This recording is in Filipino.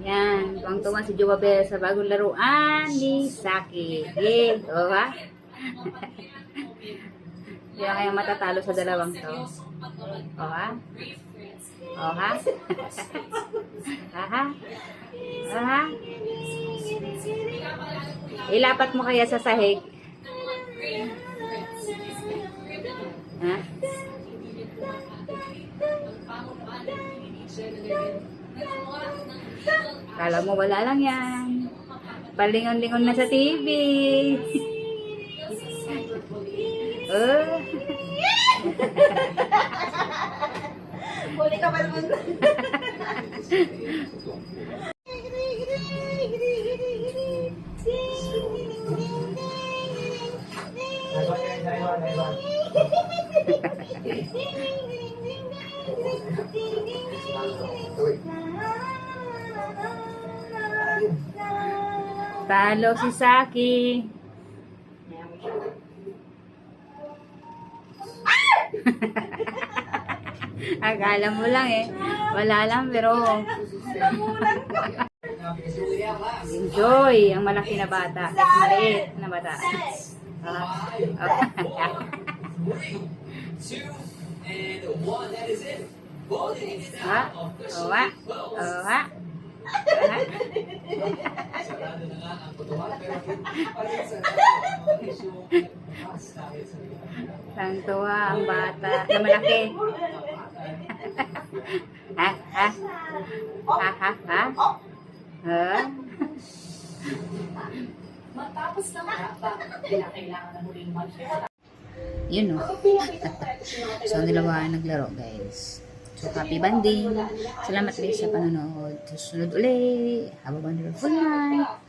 Yan, tuwang-tuwa si Joabel sa bagong laruan ni Saki. Yay! O ha? Yan kaya matatalo sa dalawang to. O ha? O ha? Aha? Aha? Ilapat mo kaya sa sahig? Ha? Kala mo wala lang yan. Palingon-lingon na sa TV. Oh. Huli ka pa naman. Talo si Saki. Akala mo lang eh. Wala lang pero enjoy ang malaki na bata. At maliit na bata. Ha? Owa? Owa? Tangtuwa ang bata na malaki. Ha? Ha? Ha? Ha? Ha? Ha? Matapos na ba, kailangan na muling Yun o. So, dalawa naglaro guys. So, happy banding. Salamat guys sa panonood. Susunod ulit. Have a wonderful night.